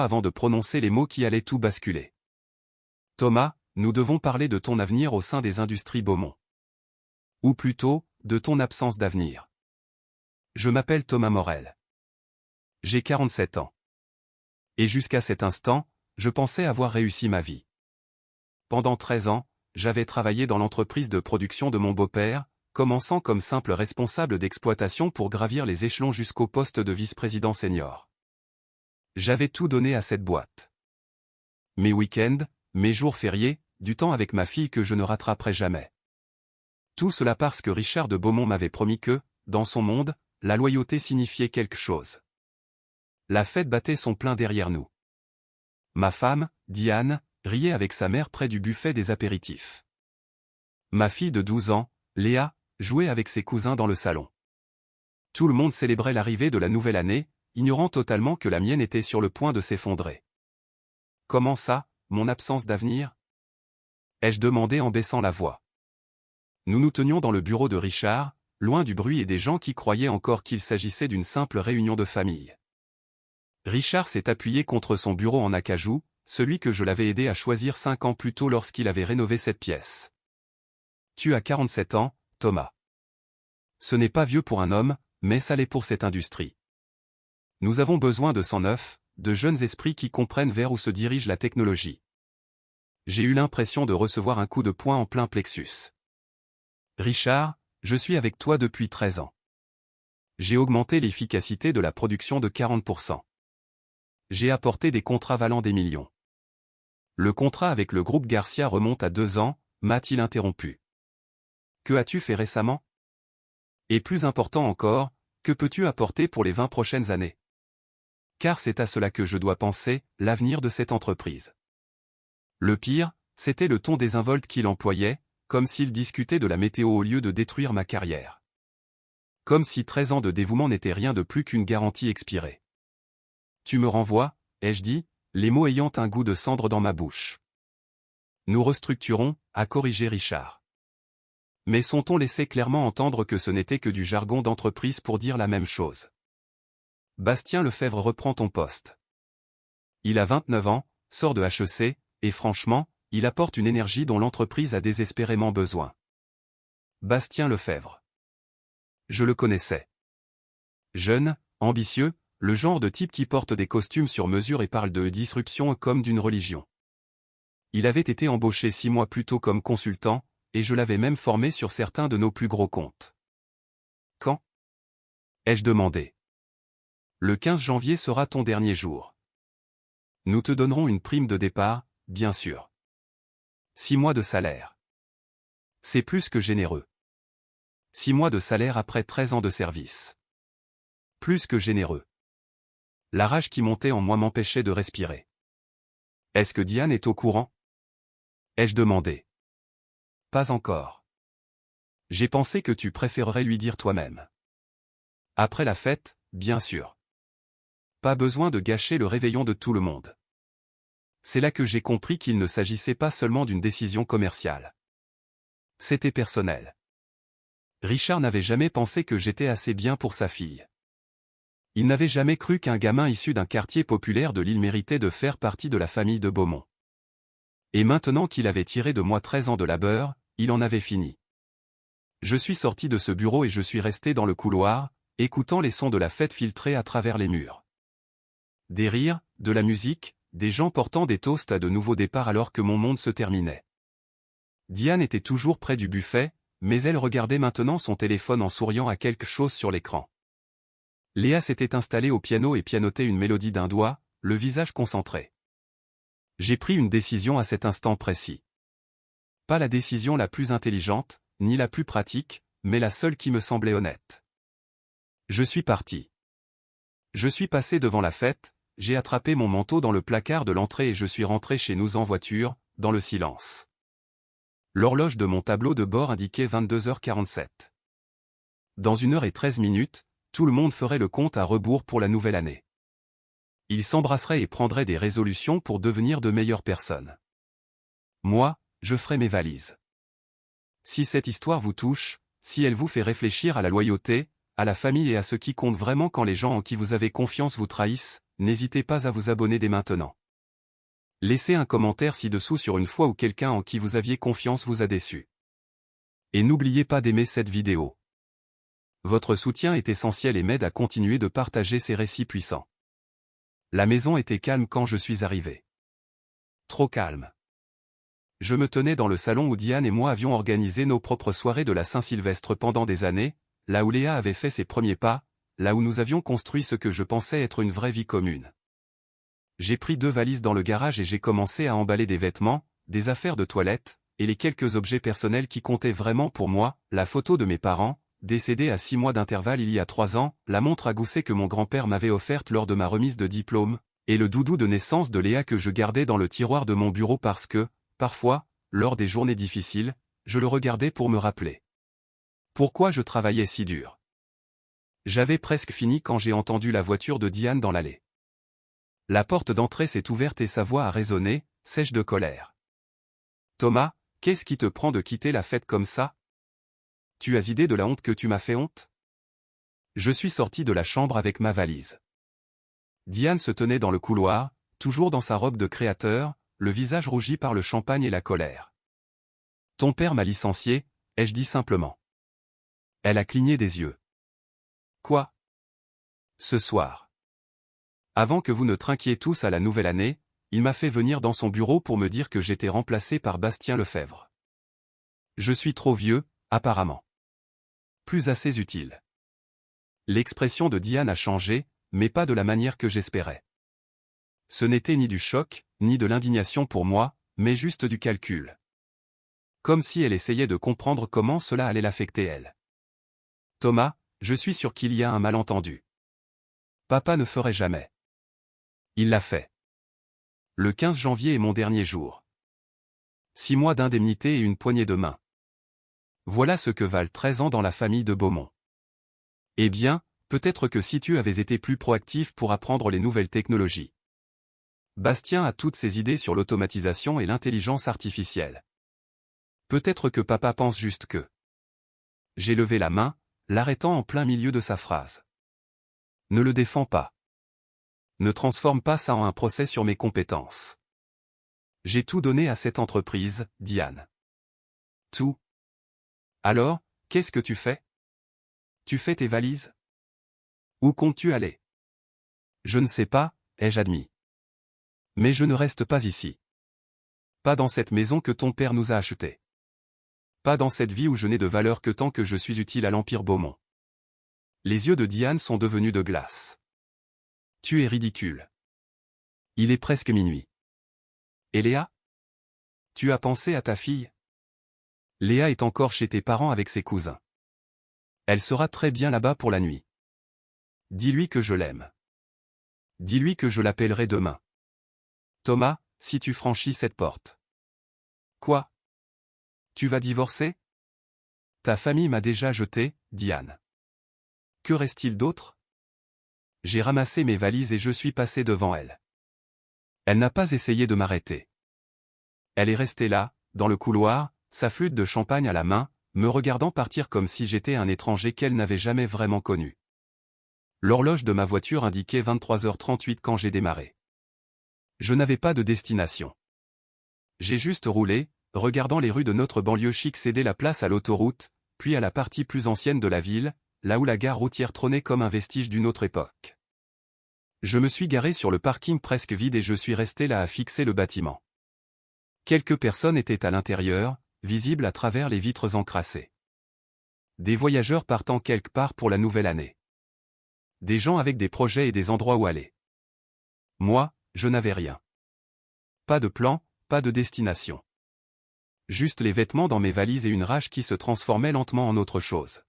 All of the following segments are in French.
avant de prononcer les mots qui allaient tout basculer. Thomas, nous devons parler de ton avenir au sein des industries Beaumont. Ou plutôt, de ton absence d'avenir. Je m'appelle Thomas Morel. J'ai 47 ans. Et jusqu'à cet instant, je pensais avoir réussi ma vie. Pendant 13 ans, j'avais travaillé dans l'entreprise de production de mon beau-père, commençant comme simple responsable d'exploitation pour gravir les échelons jusqu'au poste de vice-président senior. J'avais tout donné à cette boîte. Mes week-ends, mes jours fériés, du temps avec ma fille que je ne rattraperai jamais. Tout cela parce que Richard de Beaumont m'avait promis que, dans son monde, la loyauté signifiait quelque chose. La fête battait son plein derrière nous. Ma femme, Diane, riait avec sa mère près du buffet des apéritifs. Ma fille de 12 ans, Léa, jouait avec ses cousins dans le salon. Tout le monde célébrait l'arrivée de la nouvelle année, ignorant totalement que la mienne était sur le point de s'effondrer. Comment ça, mon absence d'avenir ? Ai-je demandé en baissant la voix. Nous nous tenions dans le bureau de Richard, loin du bruit et des gens qui croyaient encore qu'il s'agissait d'une simple réunion de famille. Richard s'est appuyé contre son bureau en acajou, celui que je l'avais aidé à choisir 5 ans plus tôt lorsqu'il avait rénové cette pièce. Tu as 47 ans, Thomas. Ce n'est pas vieux pour un homme, mais ça l'est pour cette industrie. Nous avons besoin de sang neuf, de jeunes esprits qui comprennent vers où se dirige la technologie. J'ai eu l'impression de recevoir un coup de poing en plein plexus. Richard, je suis avec toi depuis 13 ans. J'ai augmenté l'efficacité de la production de 40%. J'ai apporté des contrats valant des millions. Le contrat avec le groupe Garcia remonte à 2 ans, m'a-t-il interrompu. Que as-tu fait récemment? Et plus important encore, que peux-tu apporter pour les 20 prochaines années? Car c'est à cela que je dois penser, l'avenir de cette entreprise. Le pire, c'était le ton désinvolte qu'il employait, comme s'il discutait de la météo au lieu de détruire ma carrière. Comme si 13 ans de dévouement n'étaient rien de plus qu'une garantie expirée. Tu me renvoies, ai-je dit, les mots ayant un goût de cendre dans ma bouche. Nous restructurons, a corrigé Richard. Mais son ton laissait clairement entendre que ce n'était que du jargon d'entreprise pour dire la même chose. Bastien Lefebvre reprend ton poste. Il a 29 ans, sort de HEC, et franchement, il apporte une énergie dont l'entreprise a désespérément besoin. Bastien Lefebvre. Je le connaissais. Jeune, ambitieux, le genre de type qui porte des costumes sur mesure et parle de disruption comme d'une religion. Il avait été embauché 6 mois plus tôt comme consultant, et je l'avais même formé sur certains de nos plus gros comptes. Quand? Ai-je demandé. Le 15 janvier sera ton dernier jour. Nous te donnerons une prime de départ, bien sûr. 6 mois de salaire. C'est plus que généreux. 6 mois de salaire après 13 ans de service. Plus que généreux. La rage qui montait en moi m'empêchait de respirer. Est-ce que Diane est au courant? Ai-je demandé. Pas encore. J'ai pensé que tu préférerais lui dire toi-même. Après la fête, bien sûr. Pas besoin de gâcher le réveillon de tout le monde. C'est là que j'ai compris qu'il ne s'agissait pas seulement d'une décision commerciale. C'était personnel. Richard n'avait jamais pensé que j'étais assez bien pour sa fille. Il n'avait jamais cru qu'un gamin issu d'un quartier populaire de l'île méritait de faire partie de la famille de Beaumont. Et maintenant qu'il avait tiré de moi 13 ans de labeur, il en avait fini. Je suis sorti de ce bureau et je suis resté dans le couloir, écoutant les sons de la fête filtrer à travers les murs. Des rires, de la musique, des gens portant des toasts à de nouveaux départs alors que mon monde se terminait. Diane était toujours près du buffet, mais elle regardait maintenant son téléphone en souriant à quelque chose sur l'écran. Léa s'était installée au piano et pianotait une mélodie d'un doigt, le visage concentré. J'ai pris une décision à cet instant précis. Pas la décision la plus intelligente, ni la plus pratique, mais la seule qui me semblait honnête. Je suis parti. Je suis passé devant la fête, j'ai attrapé mon manteau dans le placard de l'entrée et je suis rentré chez nous en voiture, dans le silence. L'horloge de mon tableau de bord indiquait 22h47. Dans 1h13, tout le monde ferait le compte à rebours pour la nouvelle année. Ils s'embrasseraient et prendraient des résolutions pour devenir de meilleures personnes. Moi, je ferai mes valises. Si cette histoire vous touche, si elle vous fait réfléchir à la loyauté, à la famille et à ce qui compte vraiment quand les gens en qui vous avez confiance vous trahissent, n'hésitez pas à vous abonner dès maintenant. Laissez un commentaire ci-dessous sur une fois où quelqu'un en qui vous aviez confiance vous a déçu. Et n'oubliez pas d'aimer cette vidéo. Votre soutien est essentiel et m'aide à continuer de partager ces récits puissants. La maison était calme quand je suis arrivé. Trop calme. Je me tenais dans le salon où Diane et moi avions organisé nos propres soirées de la Saint-Sylvestre pendant des années, là où Léa avait fait ses premiers pas, là où nous avions construit ce que je pensais être une vraie vie commune. J'ai pris 2 valises dans le garage et j'ai commencé à emballer des vêtements, des affaires de toilette, et les quelques objets personnels qui comptaient vraiment pour moi, la photo de mes parents, décédés à 6 mois d'intervalle il y a 3 ans, la montre à gousset que mon grand-père m'avait offerte lors de ma remise de diplôme, et le doudou de naissance de Léa que je gardais dans le tiroir de mon bureau parce que, parfois, lors des journées difficiles, je le regardais pour me rappeler pourquoi je travaillais si dur. J'avais presque fini quand j'ai entendu la voiture de Diane dans l'allée. La porte d'entrée s'est ouverte et sa voix a résonné, sèche de colère. « Thomas, qu'est-ce qui te prend de quitter la fête comme ça? Tu as idée de la honte que tu m'as fait honte ?» Je suis sorti de la chambre avec ma valise. Diane se tenait dans le couloir, toujours dans sa robe de créateur, le visage rougi par le champagne et la colère. « Ton père m'a licencié, ai-je dit simplement. » Elle a cligné des yeux. « Quoi? Ce soir. Avant que vous ne trinquiez tous à la nouvelle année, il m'a fait venir dans son bureau pour me dire que j'étais remplacé par Bastien Lefebvre. Je suis trop vieux, apparemment. Plus assez utile. » L'expression de Diane a changé, mais pas de la manière que j'espérais. Ce n'était ni du choc, ni de l'indignation pour moi, mais juste du calcul. Comme si elle essayait de comprendre comment cela allait l'affecter elle. « Thomas, je suis sûr qu'il y a un malentendu. Papa ne ferait jamais. Il l'a fait. Le 15 janvier est mon dernier jour. 6 mois d'indemnité et une poignée de main. Voilà ce que valent 13 ans dans la famille de Beaumont. Eh bien, peut-être que si tu avais été plus proactif pour apprendre les nouvelles technologies. Bastien a toutes ses idées sur l'automatisation et l'intelligence artificielle. Peut-être que papa pense juste que... » J'ai levé la main, l'arrêtant en plein milieu de sa phrase. « Ne le défends pas. Ne transforme pas ça en un procès sur mes compétences. J'ai tout donné à cette entreprise, Diane. » « Tout. Alors, qu'est-ce que tu fais? Tu fais tes valises? Où comptes-tu aller? » Je ne sais pas, ai-je admis. Mais je ne reste pas ici. Pas dans cette maison que ton père nous a achetée. Pas dans cette vie où je n'ai de valeur que tant que je suis utile à l'Empire Beaumont. Les yeux de Diane sont devenus de glace. Tu es ridicule. Il est presque minuit. Et Léa? Tu as pensé à ta fille? Léa est encore chez tes parents avec ses cousins. Elle sera très bien là-bas pour la nuit. Dis-lui que je l'aime. Dis-lui que je l'appellerai demain. Thomas, si tu franchis cette porte. Quoi? Tu vas divorcer? Ta famille m'a déjà jeté, Diane. Que reste-t-il d'autre? J'ai ramassé mes valises et je suis passé devant elle. Elle n'a pas essayé de m'arrêter. Elle est restée là, dans le couloir, sa flûte de champagne à la main, me regardant partir comme si j'étais un étranger qu'elle n'avait jamais vraiment connu. L'horloge de ma voiture indiquait 23h38 quand j'ai démarré. Je n'avais pas de destination. J'ai juste roulé, regardant les rues de notre banlieue chic céder la place à l'autoroute, puis à la partie plus ancienne de la ville, là où la gare routière trônait comme un vestige d'une autre époque. Je me suis garé sur le parking presque vide et je suis resté là à fixer le bâtiment. Quelques personnes étaient à l'intérieur, visibles à travers les vitres encrassées. Des voyageurs partant quelque part pour la nouvelle année. Des gens avec des projets et des endroits où aller. Moi, je n'avais rien. Pas de plan, pas de destination. Juste les vêtements dans mes valises et une rage qui se transformait lentement en autre chose.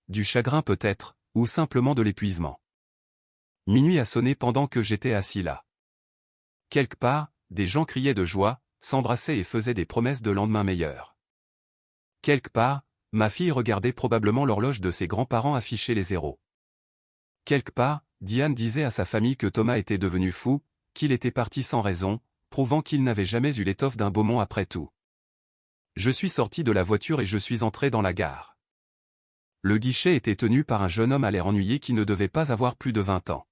Du chagrin peut-être, ou simplement de l'épuisement. Minuit a sonné pendant que j'étais assis là. Quelque part, des gens criaient de joie, s'embrassaient et faisaient des promesses de lendemain meilleurs. Quelque part, ma fille regardait probablement l'horloge de ses grands-parents afficher les zéros. Quelque part, Diane disait à sa famille que Thomas était devenu fou, qu'il était parti sans raison, prouvant qu'il n'avait jamais eu l'étoffe d'un Beaumont après tout. Je suis sorti de la voiture et je suis entré dans la gare. Le guichet était tenu par un jeune homme à l'air ennuyé qui ne devait pas avoir plus de 20 ans.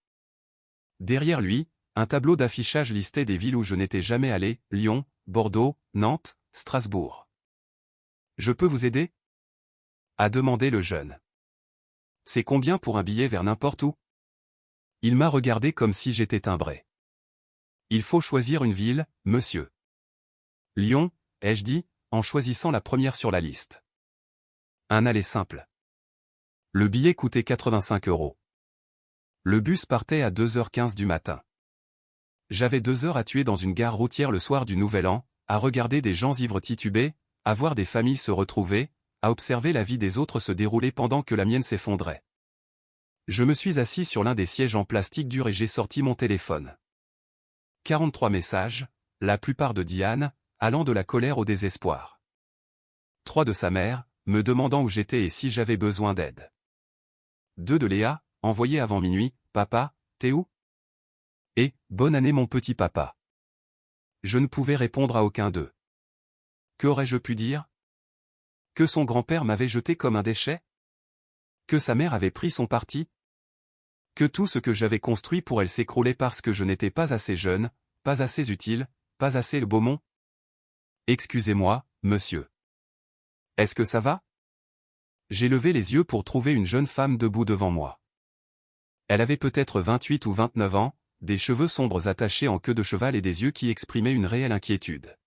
Derrière lui, un tableau d'affichage listait des villes où je n'étais jamais allé, Lyon, Bordeaux, Nantes, Strasbourg. « Je peux vous aider ?» a demandé le jeune. « C'est combien pour un billet vers n'importe où ?» Il m'a regardé comme si j'étais timbré. « Il faut choisir une ville, monsieur. »« Lyon, » ai-je dit, en choisissant la première sur la liste. Un aller simple. Le billet coûtait 85 €. Le bus partait à 2h15 du matin. J'avais 2 heures à tuer dans une gare routière le soir du Nouvel An, à regarder des gens ivres tituber, à voir des familles se retrouver, à observer la vie des autres se dérouler pendant que la mienne s'effondrait. Je me suis assis sur l'un des sièges en plastique dur et j'ai sorti mon téléphone. 43 messages, la plupart de Diane, allant de la colère au désespoir. 3 de sa mère, me demandant où j'étais et si j'avais besoin d'aide. 2 de Léa, envoyés avant minuit, « Papa, t'es où ?» Et « Bonne année mon petit papa ». Je ne pouvais répondre à aucun d'eux. Qu'aurais-je pu dire? Que son grand-père m'avait jeté comme un déchet? Que sa mère avait pris son parti? Que tout ce que j'avais construit pour elle s'écroulait parce que je n'étais pas assez jeune, pas assez utile, pas assez le Beaumont? Excusez-moi, monsieur. Est-ce que ça va? J'ai levé les yeux pour trouver une jeune femme debout devant moi. Elle avait peut-être 28 ou 29 ans, des cheveux sombres attachés en queue de cheval et des yeux qui exprimaient une réelle inquiétude.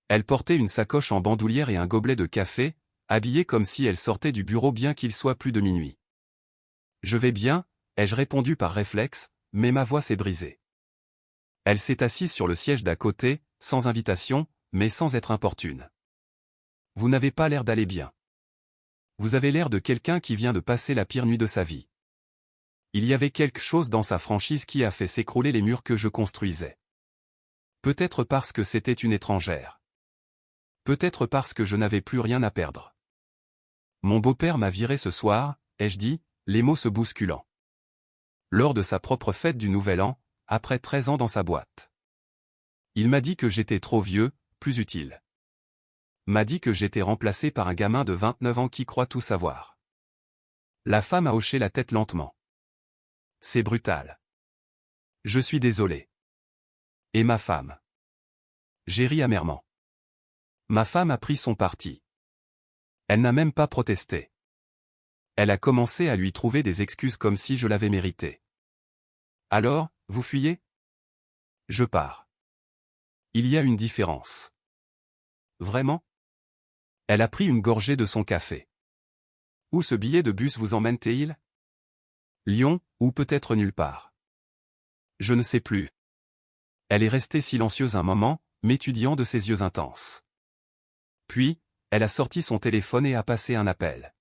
Elle portait une sacoche en bandoulière et un gobelet de café, habillée comme si elle sortait du bureau bien qu'il soit plus de minuit. « Je vais bien », ai-je répondu par réflexe, mais ma voix s'est brisée. Elle s'est assise sur le siège d'à côté, sans invitation, mais sans être importune. « Vous n'avez pas l'air d'aller bien. Vous avez l'air de quelqu'un qui vient de passer la pire nuit de sa vie. » Il y avait quelque chose dans sa franchise qui a fait s'écrouler les murs que je construisais. Peut-être parce que c'était une étrangère. Peut-être parce que je n'avais plus rien à perdre. Mon beau-père m'a viré ce soir, ai-je dit, les mots se bousculant. Lors de sa propre fête du Nouvel An, après 13 ans dans sa boîte. Il m'a dit que j'étais trop vieux, plus utile. M'a dit que j'étais remplacé par un gamin de 29 ans qui croit tout savoir. La femme a hoché la tête lentement. C'est brutal. Je suis désolé. Et ma femme? J'ai ri amèrement. Ma femme a pris son parti. Elle n'a même pas protesté. Elle a commencé à lui trouver des excuses comme si je l'avais mérité. Alors, vous fuyez? Je pars. Il y a une différence. Vraiment? Elle a pris une gorgée de son café. Où ce billet de bus vous emmène-t-il? Lyon, ou peut-être nulle part. Je ne sais plus. Elle est restée silencieuse un moment, m'étudiant de ses yeux intenses. Puis, elle a sorti son téléphone et a passé un appel.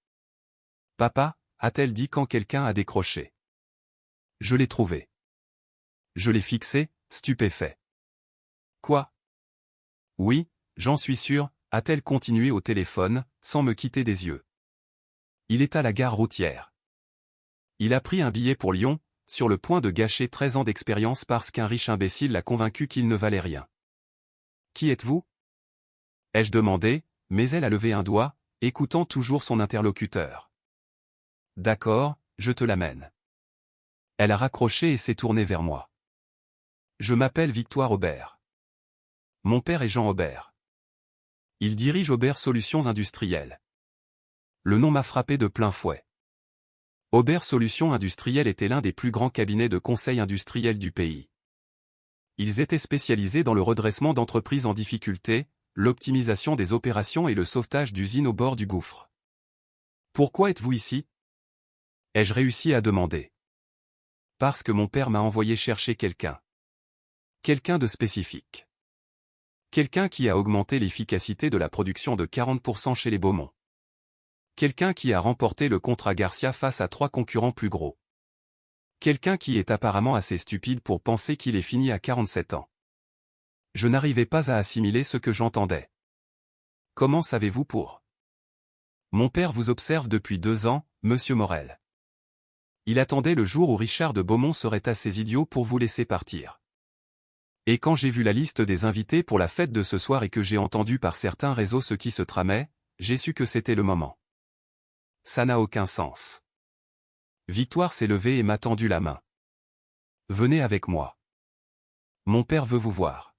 « Papa » a-t-elle dit quand quelqu'un a décroché. Je l'ai trouvé. Je l'ai fixé, stupéfait. Quoi? Oui, j'en suis sûr, a-t-elle continué au téléphone, sans me quitter des yeux. Il est à la gare routière. Il a pris un billet pour Lyon, sur le point de gâcher 13 ans d'expérience parce qu'un riche imbécile l'a convaincu qu'il ne valait rien. Qui êtes-vous? Ai-je demandé, mais elle a levé un doigt, écoutant toujours son interlocuteur. D'accord, je te l'amène. Elle a raccroché et s'est tournée vers moi. Je m'appelle Victoire Aubert. Mon père est Jean Aubert. Il dirige Aubert Solutions Industrielles. Le nom m'a frappé de plein fouet. Aubert Solutions Industrielles était l'un des plus grands cabinets de conseil industriel du pays. Ils étaient spécialisés dans le redressement d'entreprises en difficulté, l'optimisation des opérations et le sauvetage d'usines au bord du gouffre. Pourquoi êtes-vous ici? Ai-je réussi à demander. Parce que mon père m'a envoyé chercher quelqu'un. Quelqu'un de spécifique. Quelqu'un qui a augmenté l'efficacité de la production de 40% chez les Beaumont. Quelqu'un qui a remporté le contrat Garcia face à 3 concurrents plus gros. Quelqu'un qui est apparemment assez stupide pour penser qu'il est fini à 47 ans. Je n'arrivais pas à assimiler ce que j'entendais. Comment savez-vous pour? Mon père vous observe depuis 2 ans, monsieur Morel. Il attendait le jour où Richard de Beaumont serait assez idiot pour vous laisser partir. Et quand j'ai vu la liste des invités pour la fête de ce soir et que j'ai entendu par certains réseaux ce qui se tramait, j'ai su que c'était le moment. Ça n'a aucun sens. Victoire s'est levée et m'a tendu la main. Venez avec moi. Mon père veut vous voir.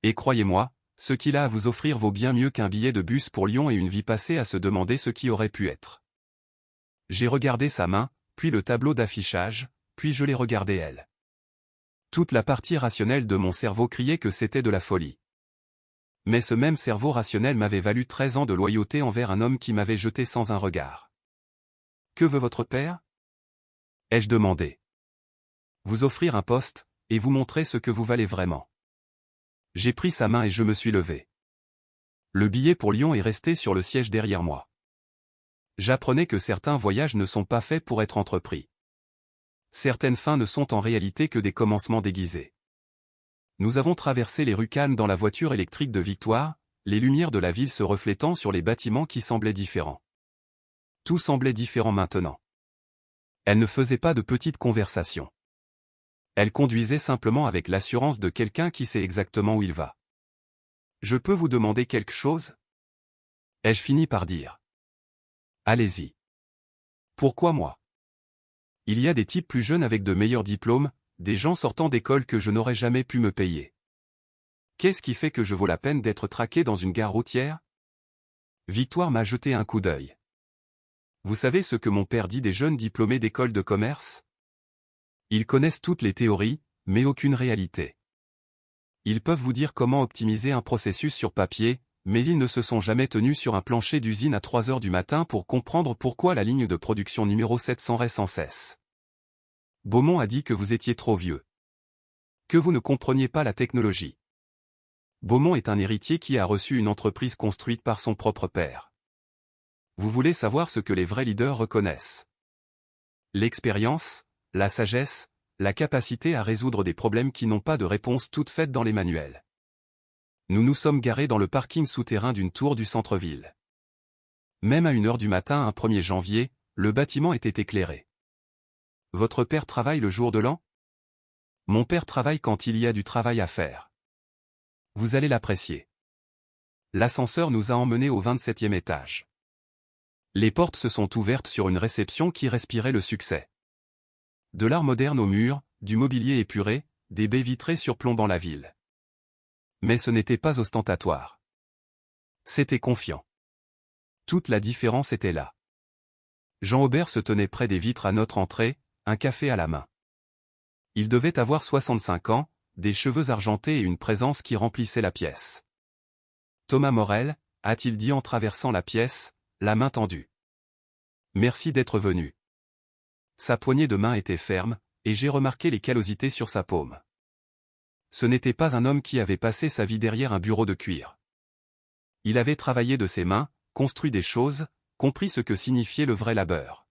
Et croyez-moi, ce qu'il a à vous offrir vaut bien mieux qu'un billet de bus pour Lyon et une vie passée à se demander ce qui aurait pu être. J'ai regardé sa main, puis le tableau d'affichage, puis je l'ai regardée elle. Toute la partie rationnelle de mon cerveau criait que c'était de la folie. Mais ce même cerveau rationnel m'avait valu 13 ans de loyauté envers un homme qui m'avait jeté sans un regard. Que veut votre père? Ai-je demandé. Vous offrir un poste, et vous montrer ce que vous valez vraiment. J'ai pris sa main et je me suis levé. Le billet pour Lyon est resté sur le siège derrière moi. J'apprenais que certains voyages ne sont pas faits pour être entrepris. Certaines fins ne sont en réalité que des commencements déguisés. Nous avons traversé les rues calmes dans la voiture électrique de Victoire, les lumières de la ville se reflétant sur les bâtiments qui semblaient différents. Tout semblait différent maintenant. Elle ne faisait pas de petites conversations. Elle conduisait simplement avec l'assurance de quelqu'un qui sait exactement où il va. Je peux vous demander quelque chose? Ai-je fini par dire. Allez-y. Pourquoi moi? Il y a des types plus jeunes avec de meilleurs diplômes, des gens sortant d'école que je n'aurais jamais pu me payer. Qu'est-ce qui fait que je vaux la peine d'être traqué dans une gare routière? Victoire m'a jeté un coup d'œil. Vous savez ce que mon père dit des jeunes diplômés d'école de commerce? Ils connaissent toutes les théories, mais aucune réalité. Ils peuvent vous dire comment optimiser un processus sur papier, mais ils ne se sont jamais tenus sur un plancher d'usine à 3 heures du matin pour comprendre pourquoi la ligne de production numéro 7 s'enraye sans cesse. Beaumont a dit que vous étiez trop vieux. Que vous ne compreniez pas la technologie. Beaumont est un héritier qui a reçu une entreprise construite par son propre père. Vous voulez savoir ce que les vrais leaders reconnaissent. L'expérience, la sagesse, la capacité à résoudre des problèmes qui n'ont pas de réponse toute faite dans les manuels. Nous nous sommes garés dans le parking souterrain d'une tour du centre-ville. Même à 1 heure du matin un 1er janvier, le bâtiment était éclairé. Votre père travaille le jour de l'an? Mon père travaille quand il y a du travail à faire. Vous allez l'apprécier. L'ascenseur nous a emmenés au 27e étage. Les portes se sont ouvertes sur une réception qui respirait le succès. De l'art moderne au mur, du mobilier épuré, des baies vitrées surplombant la ville. Mais ce n'était pas ostentatoire. C'était confiant. Toute la différence était là. Jean Aubert se tenait près des vitres à notre entrée, un café à la main. Il devait avoir 65 ans, des cheveux argentés et une présence qui remplissait la pièce. Thomas Morel, a-t-il dit en traversant la pièce, la main tendue. Merci d'être venu. Sa poignée de main était ferme, et j'ai remarqué les callosités sur sa paume. Ce n'était pas un homme qui avait passé sa vie derrière un bureau de cuir. Il avait travaillé de ses mains, construit des choses, compris ce que signifiait le vrai labeur.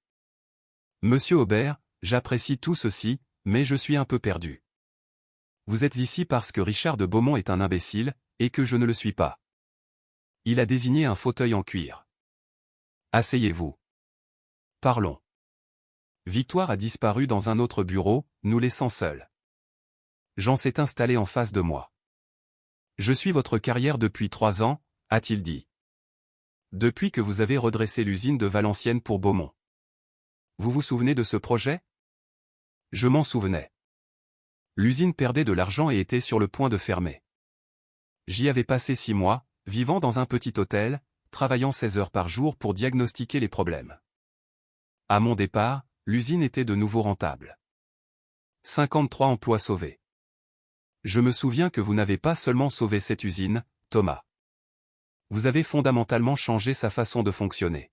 Monsieur Aubert, j'apprécie tout ceci, mais je suis un peu perdu. Vous êtes ici parce que Richard de Beaumont est un imbécile, et que je ne le suis pas. Il a désigné un fauteuil en cuir. Asseyez-vous. Parlons. Victoire a disparu dans un autre bureau, nous laissant seuls. Jean s'est installé en face de moi. Je suis votre carrière depuis 3 ans, a-t-il dit. Depuis que vous avez redressé l'usine de Valenciennes pour Beaumont. Vous vous souvenez de ce projet? Je m'en souvenais. L'usine perdait de l'argent et était sur le point de fermer. J'y avais passé 6 mois, vivant dans un petit hôtel, travaillant 16 heures par jour pour diagnostiquer les problèmes. À mon départ, l'usine était de nouveau rentable. 53 emplois sauvés. Je me souviens que vous n'avez pas seulement sauvé cette usine, Thomas. Vous avez fondamentalement changé sa façon de fonctionner.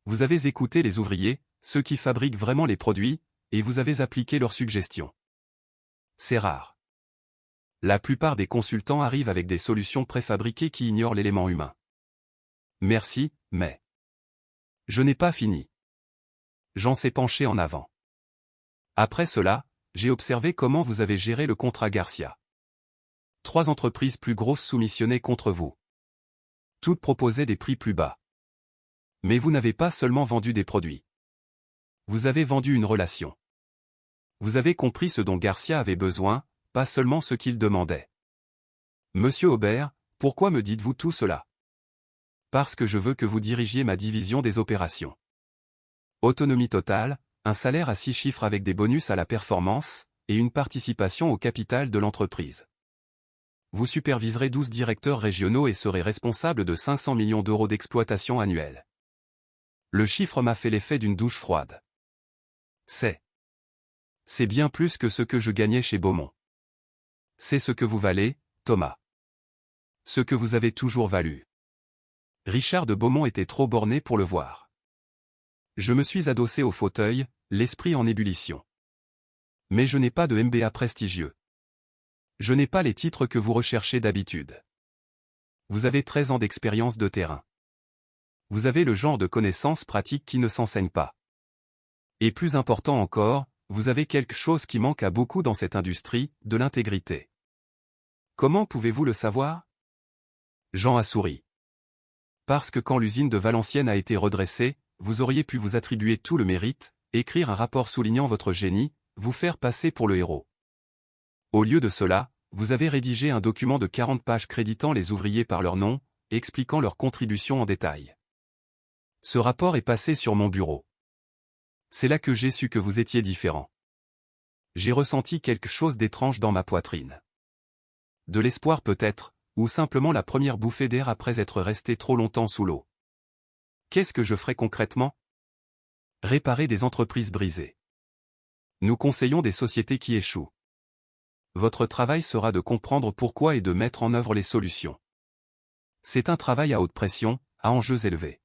Vous avez écouté les ouvriers, ceux qui fabriquent vraiment les produits, et vous avez appliqué leurs suggestions. C'est rare. La plupart des consultants arrivent avec des solutions préfabriquées qui ignorent l'élément humain. Merci, mais... Je n'ai pas fini. Jean s'est penché en avant. Après cela, j'ai observé comment vous avez géré le contrat Garcia. 3 entreprises plus grosses soumissionnaient contre vous. Toutes proposaient des prix plus bas. Mais vous n'avez pas seulement vendu des produits. Vous avez vendu une relation. Vous avez compris ce dont Garcia avait besoin, pas seulement ce qu'il demandait. Monsieur Aubert, pourquoi me dites-vous tout cela? Parce que je veux que vous dirigiez ma division des opérations. Autonomie totale, un salaire à 6 chiffres avec des bonus à la performance, et une participation au capital de l'entreprise. Vous superviserez 12 directeurs régionaux et serez responsable de 500 millions d'euros d'exploitation annuelle. Le chiffre m'a fait l'effet d'une douche froide. C'est bien plus que ce que je gagnais chez Beaumont. C'est ce que vous valez, Thomas. Ce que vous avez toujours valu. Richard de Beaumont était trop borné pour le voir. Je me suis adossé au fauteuil, l'esprit en ébullition. Mais je n'ai pas de MBA prestigieux. Je n'ai pas les titres que vous recherchez d'habitude. Vous avez 13 ans d'expérience de terrain. Vous avez le genre de connaissances pratiques qui ne s'enseignent pas. Et plus important encore, vous avez quelque chose qui manque à beaucoup dans cette industrie, de l'intégrité. Comment pouvez-vous le savoir? Jean a souri. Parce que quand l'usine de Valenciennes a été redressée, vous auriez pu vous attribuer tout le mérite, écrire un rapport soulignant votre génie, vous faire passer pour le héros. Au lieu de cela, vous avez rédigé un document de 40 pages créditant les ouvriers par leur nom, et expliquant leurs contributions en détail. Ce rapport est passé sur mon bureau. C'est là que j'ai su que vous étiez différent. J'ai ressenti quelque chose d'étrange dans ma poitrine. De l'espoir peut-être, ou simplement la première bouffée d'air après être resté trop longtemps sous l'eau. Qu'est-ce que je ferai concrètement? Réparer des entreprises brisées. Nous conseillons des sociétés qui échouent. Votre travail sera de comprendre pourquoi et de mettre en œuvre les solutions. C'est un travail à haute pression, à enjeux élevés.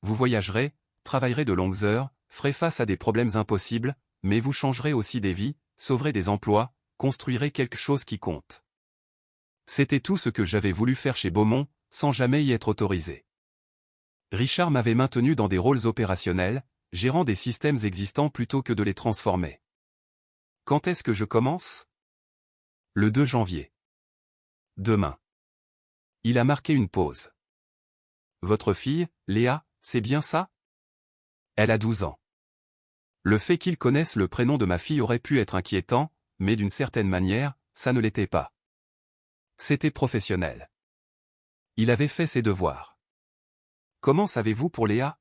Vous voyagerez, travaillerez de longues heures, ferez face à des problèmes impossibles, mais vous changerez aussi des vies, sauverez des emplois, construirez quelque chose qui compte. C'était tout ce que j'avais voulu faire chez Beaumont, sans jamais y être autorisé. Richard m'avait maintenu dans des rôles opérationnels, gérant des systèmes existants plutôt que de les transformer. Quand est-ce que je commence? Le 2 janvier. Demain. Il a marqué une pause. Votre fille, Léa, c'est bien ça? Elle a 12 ans. Le fait qu'ils connaissent le prénom de ma fille aurait pu être inquiétant, mais d'une certaine manière, ça ne l'était pas. C'était professionnel. Il avait fait ses devoirs. Comment savez-vous pour Léa?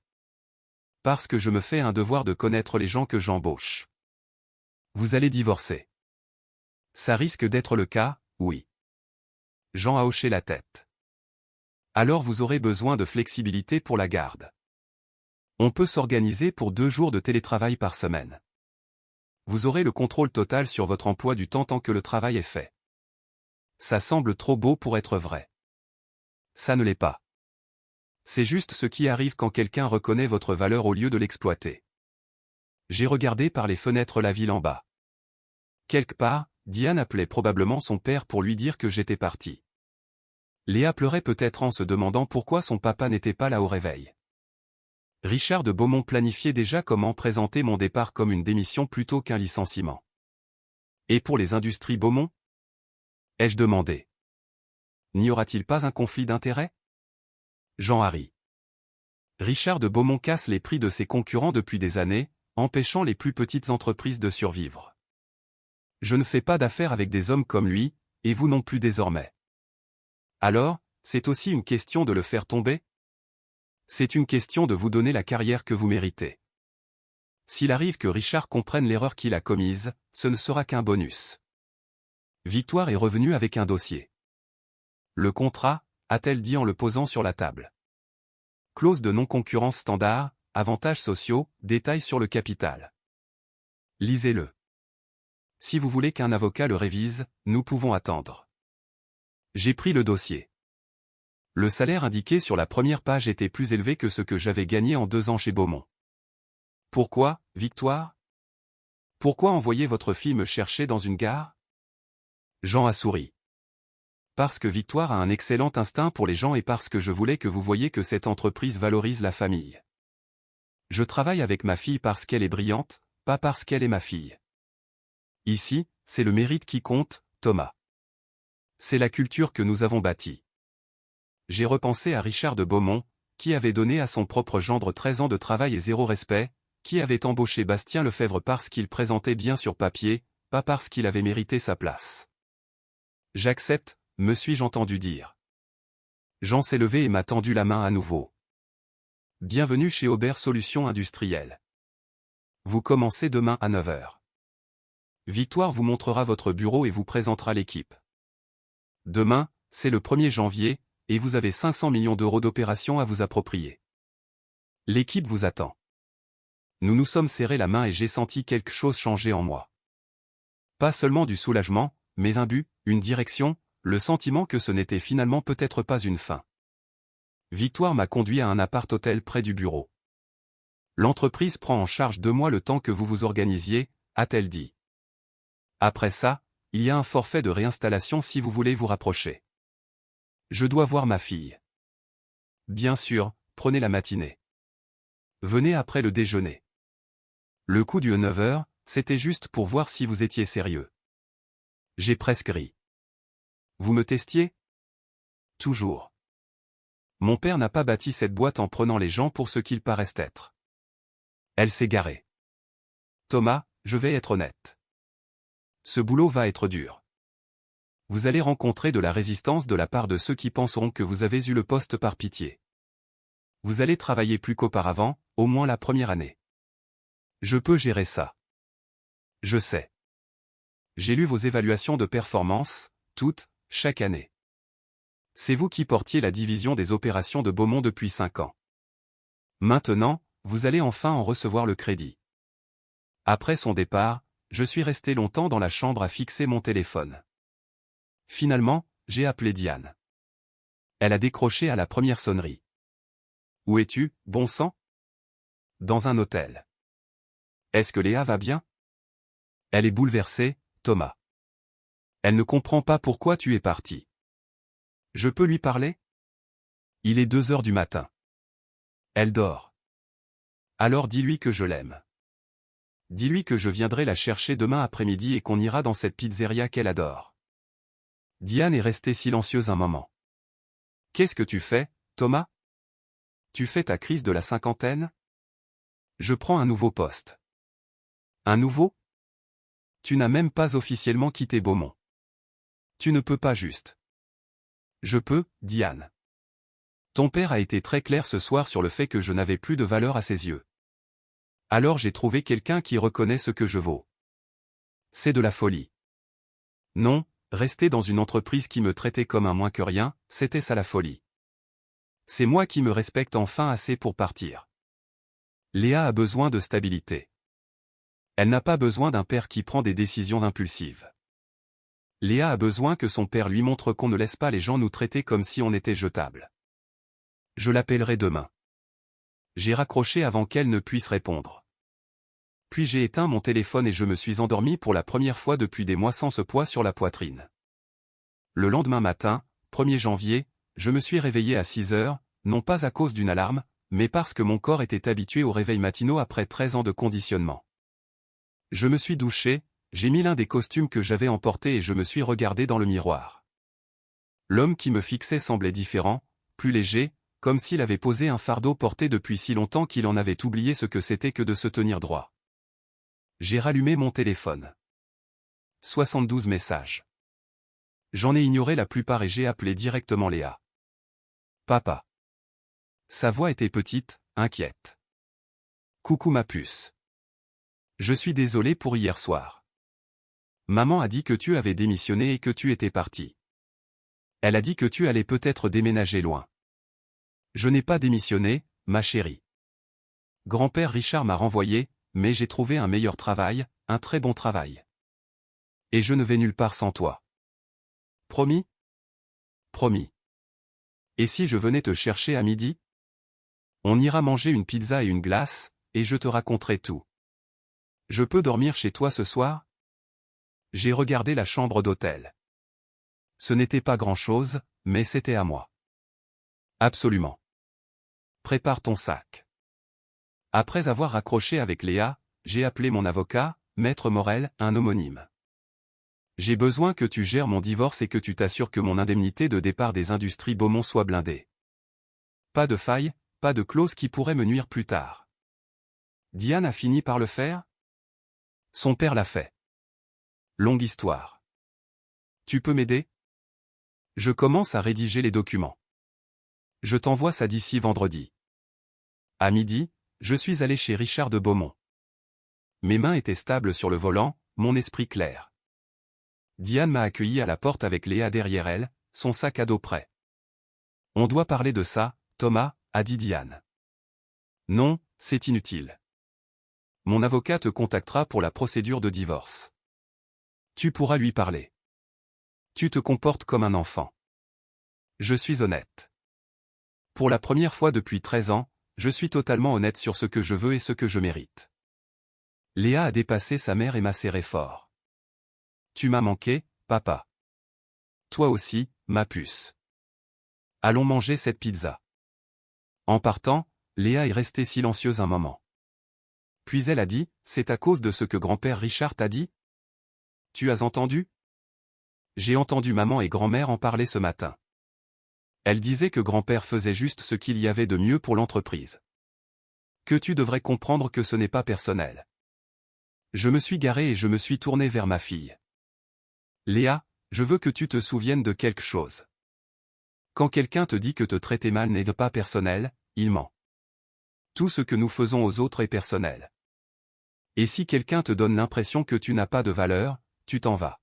Parce que je me fais un devoir de connaître les gens que j'embauche. Vous allez divorcer. Ça risque d'être le cas, oui. Jean a hoché la tête. Alors vous aurez besoin de flexibilité pour la garde. On peut s'organiser pour 2 jours de télétravail par semaine. Vous aurez le contrôle total sur votre emploi du temps tant que le travail est fait. Ça semble trop beau pour être vrai. Ça ne l'est pas. C'est juste ce qui arrive quand quelqu'un reconnaît votre valeur au lieu de l'exploiter. J'ai regardé par les fenêtres la ville en bas. Quelque part, Diane appelait probablement son père pour lui dire que j'étais parti. Léa pleurait peut-être en se demandant pourquoi son papa n'était pas là au réveil. Richard de Beaumont planifiait déjà comment présenter mon départ comme une démission plutôt qu'un licenciement. Et pour les industries Beaumont? Ai-je demandé. N'y aura-t-il pas un conflit d'intérêts? Jean-Harry. Richard de Beaumont casse les prix de ses concurrents depuis des années, empêchant les plus petites entreprises de survivre. Je ne fais pas d'affaires avec des hommes comme lui, et vous non plus désormais. Alors, c'est aussi une question de le faire tomber? C'est une question de vous donner la carrière que vous méritez. S'il arrive que Richard comprenne l'erreur qu'il a commise, ce ne sera qu'un bonus. Victoire est revenue avec un dossier. Le contrat, a-t-elle dit en le posant sur la table. Clause de non-concurrence standard, avantages sociaux, détails sur le capital. Lisez-le. Si vous voulez qu'un avocat le révise, nous pouvons attendre. J'ai pris le dossier. Le salaire indiqué sur la première page était plus élevé que ce que j'avais gagné en 2 ans chez Beaumont. Pourquoi, Victoire? Pourquoi envoyer votre fille me chercher dans une gare? Jean a souri. Parce que Victoire a un excellent instinct pour les gens et parce que je voulais que vous voyiez que cette entreprise valorise la famille. Je travaille avec ma fille parce qu'elle est brillante, pas parce qu'elle est ma fille. Ici, c'est le mérite qui compte, Thomas. C'est la culture que nous avons bâtie. J'ai repensé à Richard de Beaumont, qui avait donné à son propre gendre 13 ans de travail et 0 respect, qui avait embauché Bastien Lefebvre parce qu'il présentait bien sur papier, pas parce qu'il avait mérité sa place. J'accepte, me suis-je entendu dire. Jean s'est levé et m'a tendu la main à nouveau. Bienvenue chez Aubert Solutions Industrielles. Vous commencez demain à 9 heures. Victoire vous montrera votre bureau et vous présentera l'équipe. Demain, c'est le 1er janvier, et vous avez 500 millions d'euros d'opérations à vous approprier. L'équipe vous attend. Nous nous sommes serrés la main et j'ai senti quelque chose changer en moi. Pas seulement du soulagement, mais un but, une direction, le sentiment que ce n'était finalement peut-être pas une fin. Victoire m'a conduit à un appart-hôtel près du bureau. L'entreprise prend en charge 2 mois le temps que vous vous organisiez, a-t-elle dit. Après ça, il y a un forfait de réinstallation si vous voulez vous rapprocher. Je dois voir ma fille. Bien sûr, prenez la matinée. Venez après le déjeuner. Le coup du 9 heures, c'était juste pour voir si vous étiez sérieux. J'ai presque ri. Vous me testiez? Toujours. Mon père n'a pas bâti cette boîte en prenant les gens pour ce qu'ils paraissent être. Elle s'est garée. Thomas, je vais être honnête. Ce boulot va être dur. Vous allez rencontrer de la résistance de la part de ceux qui penseront que vous avez eu le poste par pitié. Vous allez travailler plus qu'auparavant, au moins la première année. Je peux gérer ça. Je sais. J'ai lu vos évaluations de performance, toutes, chaque année. C'est vous qui portiez la division des opérations de Beaumont depuis 5 ans. Maintenant, vous allez enfin en recevoir le crédit. Après son départ, je suis resté longtemps dans la chambre à fixer mon téléphone. Finalement, j'ai appelé Diane. Elle a décroché à la première sonnerie. Où es-tu, bon sang? Dans un hôtel. Est-ce que Léa va bien? Elle est bouleversée, Thomas. Elle ne comprend pas pourquoi tu es parti. Je peux lui parler? Il est 2 heures du matin. Elle dort. Alors dis-lui que je l'aime. Dis-lui que je viendrai la chercher demain après-midi et qu'on ira dans cette pizzeria qu'elle adore. Diane est restée silencieuse un moment. Qu'est-ce que tu fais, Thomas? Tu fais ta crise de la cinquantaine? Je prends un nouveau poste. Un nouveau? Tu n'as même pas officiellement quitté Beaumont. Tu ne peux pas juste. Je peux, Diane. Ton père a été très clair ce soir sur le fait que je n'avais plus de valeur à ses yeux. Alors j'ai trouvé quelqu'un qui reconnaît ce que je vaux. C'est de la folie. Non, rester dans une entreprise qui me traitait comme un moins que rien, c'était ça la folie. C'est moi qui me respecte enfin assez pour partir. Léa a besoin de stabilité. Elle n'a pas besoin d'un père qui prend des décisions impulsives. Léa a besoin que son père lui montre qu'on ne laisse pas les gens nous traiter comme si on était jetable. Je l'appellerai demain. J'ai raccroché avant qu'elle ne puisse répondre. Puis j'ai éteint mon téléphone et je me suis endormi pour la première fois depuis des mois sans ce poids sur la poitrine. Le lendemain matin, 1er janvier, je me suis réveillé à 6 heures, non pas à cause d'une alarme, mais parce que mon corps était habitué aux réveils matinaux après 13 ans de conditionnement. Je me suis douché, j'ai mis l'un des costumes que j'avais emporté et je me suis regardé dans le miroir. L'homme qui me fixait semblait différent, plus léger, comme s'il avait posé un fardeau porté depuis si longtemps qu'il en avait oublié ce que c'était que de se tenir droit. J'ai rallumé mon téléphone. 72 messages. J'en ai ignoré la plupart et j'ai appelé directement Léa. Papa. Sa voix était petite, inquiète. Coucou ma puce. Je suis désolé pour hier soir. Maman a dit que tu avais démissionné et que tu étais parti. Elle a dit que tu allais peut-être déménager loin. Je n'ai pas démissionné, ma chérie. Grand-père Richard m'a renvoyé, mais j'ai trouvé un meilleur travail, un très bon travail. Et je ne vais nulle part sans toi. Promis? Promis. Et si je venais te chercher à midi? On ira manger une pizza et une glace, et je te raconterai tout. Je peux dormir chez toi ce soir? J'ai regardé la chambre d'hôtel. Ce n'était pas grand-chose, mais c'était à moi. Absolument. Prépare ton sac. Après avoir raccroché avec Léa, j'ai appelé mon avocat, Maître Morel, un homonyme. J'ai besoin que tu gères mon divorce et que tu t'assures que mon indemnité de départ des industries Beaumont soit blindée. Pas de faille, pas de clause qui pourrait me nuire plus tard. Diane a fini par le faire? Son père l'a fait. Longue histoire. Tu peux m'aider? Je commence à rédiger les documents. Je t'envoie ça d'ici vendredi. À midi, je suis allé chez Richard de Beaumont. Mes mains étaient stables sur le volant, mon esprit clair. Diane m'a accueilli à la porte avec Léa derrière elle, son sac à dos prêt. On doit parler de ça, Thomas, a dit Diane. Non, c'est inutile. Mon avocat te contactera pour la procédure de divorce. Tu pourras lui parler. Tu te comportes comme un enfant. Je suis honnête. Pour la première fois depuis 13 ans, je suis totalement honnête sur ce que je veux et ce que je mérite. Léa a dépassé sa mère et m'a serré fort. Tu m'as manqué, papa. Toi aussi, ma puce. Allons manger cette pizza. En partant, Léa est restée silencieuse un moment. Puis elle a dit, c'est à cause de ce que grand-père Richard t'a dit? Tu as entendu? J'ai entendu maman et grand-mère en parler ce matin. Elle disait que grand-père faisait juste ce qu'il y avait de mieux pour l'entreprise. Que tu devrais comprendre que ce n'est pas personnel. Je me suis garé et je me suis tourné vers ma fille. Léa, je veux que tu te souviennes de quelque chose. Quand quelqu'un te dit que te traiter mal n'est pas personnel, il ment. Tout ce que nous faisons aux autres est personnel. Et si quelqu'un te donne l'impression que tu n'as pas de valeur, tu t'en vas.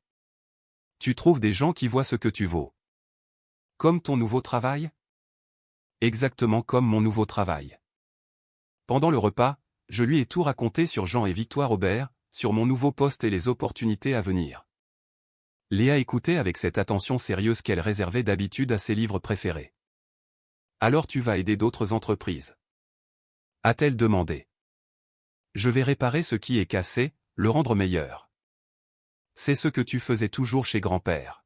Tu trouves des gens qui voient ce que tu vaux. Comme ton nouveau travail? Exactement comme mon nouveau travail. Pendant le repas, je lui ai tout raconté sur Jean et Victoire Aubert, sur mon nouveau poste et les opportunités à venir. Léa écoutait avec cette attention sérieuse qu'elle réservait d'habitude à ses livres préférés. Alors tu vas aider d'autres entreprises? A-t-elle demandé. Je vais réparer ce qui est cassé, le rendre meilleur. C'est ce que tu faisais toujours chez grand-père.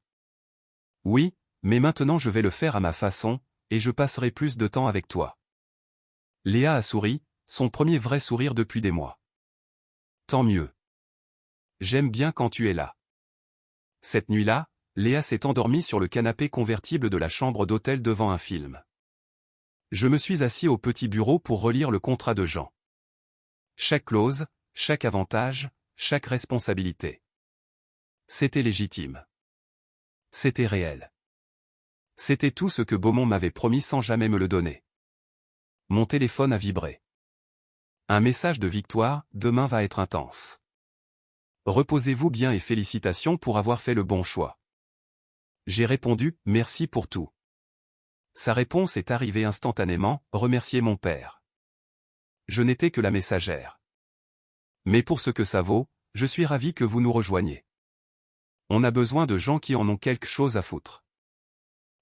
Oui, mais maintenant je vais le faire à ma façon, et je passerai plus de temps avec toi. Léa a souri, son premier vrai sourire depuis des mois. Tant mieux. J'aime bien quand tu es là. Cette nuit-là, Léa s'est endormie sur le canapé convertible de la chambre d'hôtel devant un film. Je me suis assis au petit bureau pour relire le contrat de Jean. Chaque clause, chaque avantage, chaque responsabilité. C'était légitime. C'était réel. C'était tout ce que Beaumont m'avait promis sans jamais me le donner. Mon téléphone a vibré. Un message de Victoire, demain va être intense. Reposez-vous bien et félicitations pour avoir fait le bon choix. J'ai répondu, merci pour tout. Sa réponse est arrivée instantanément, remercier mon père. Je n'étais que la messagère. Mais pour ce que ça vaut, je suis ravi que vous nous rejoigniez. On a besoin de gens qui en ont quelque chose à foutre.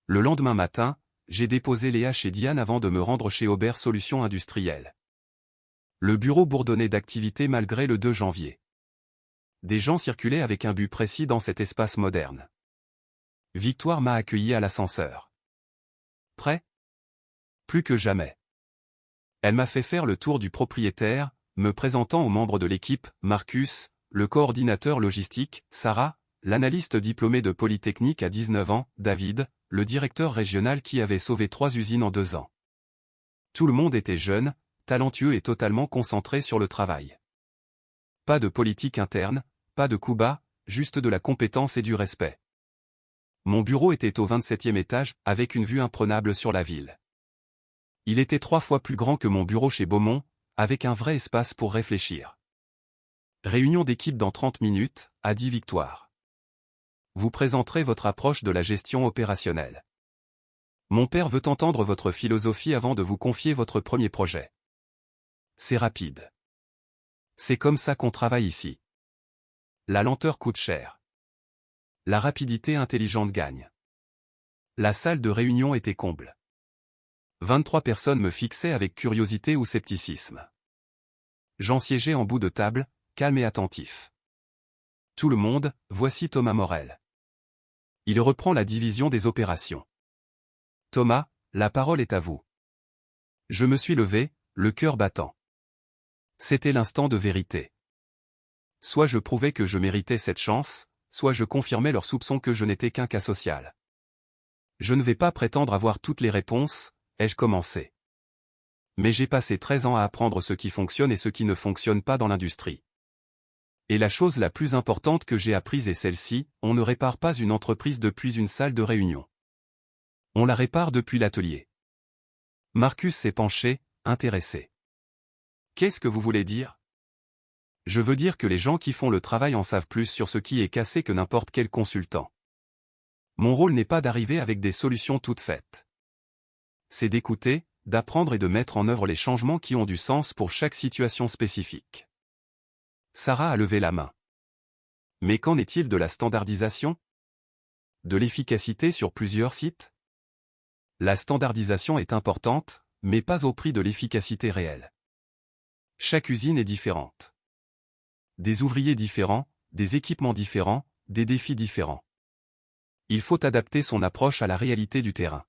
Le lendemain matin, j'ai déposé Léa chez Diane avant de me rendre chez Aubert Solutions Industrielles. Le bureau bourdonnait d'activité malgré le 2 janvier. Des gens circulaient avec un but précis dans cet espace moderne. Victoire m'a accueilli à l'ascenseur. Prêt? Plus que jamais. Elle m'a fait faire le tour du propriétaire, me présentant aux membres de l'équipe, Marcus, le coordinateur logistique, Sarah, l'analyste diplômé de Polytechnique à 19 ans, David, le directeur régional qui avait sauvé 3 usines en 2 ans. Tout le monde était jeune, talentueux et totalement concentré sur le travail. Pas de politique interne, pas de coups bas, juste de la compétence et du respect. Mon bureau était au 27e étage, avec une vue imprenable sur la ville. Il était 3 fois plus grand que mon bureau chez Beaumont, avec un vrai espace pour réfléchir. Réunion d'équipe dans 30 minutes, a dit Victoire. Vous présenterez votre approche de la gestion opérationnelle. Mon père veut entendre votre philosophie avant de vous confier votre premier projet. C'est rapide. C'est comme ça qu'on travaille ici. La lenteur coûte cher. La rapidité intelligente gagne. La salle de réunion était comble. 23 personnes me fixaient avec curiosité ou scepticisme. J'en siégeais en bout de table, calme et attentif. Tout le monde, voici Thomas Morel. Il reprend la division des opérations. Thomas, la parole est à vous. Je me suis levé, le cœur battant. C'était l'instant de vérité. Soit je prouvais que je méritais cette chance, soit je confirmais leurs soupçons que je n'étais qu'un cas social. Je ne vais pas prétendre avoir toutes les réponses, ai-je commencé. Mais j'ai passé 13 ans à apprendre ce qui fonctionne et ce qui ne fonctionne pas dans l'industrie. Et la chose la plus importante que j'ai apprise est celle-ci, on ne répare pas une entreprise depuis une salle de réunion. On la répare depuis l'atelier. Marcus s'est penché, intéressé. Qu'est-ce que vous voulez dire? Je veux dire que les gens qui font le travail en savent plus sur ce qui est cassé que n'importe quel consultant. Mon rôle n'est pas d'arriver avec des solutions toutes faites. C'est d'écouter, d'apprendre et de mettre en œuvre les changements qui ont du sens pour chaque situation spécifique. Sarah a levé la main. Mais qu'en est-il de la standardisation? De l'efficacité sur plusieurs sites? La standardisation est importante, mais pas au prix de l'efficacité réelle. Chaque usine est différente. Des ouvriers différents, des équipements différents, des défis différents. Il faut adapter son approche à la réalité du terrain.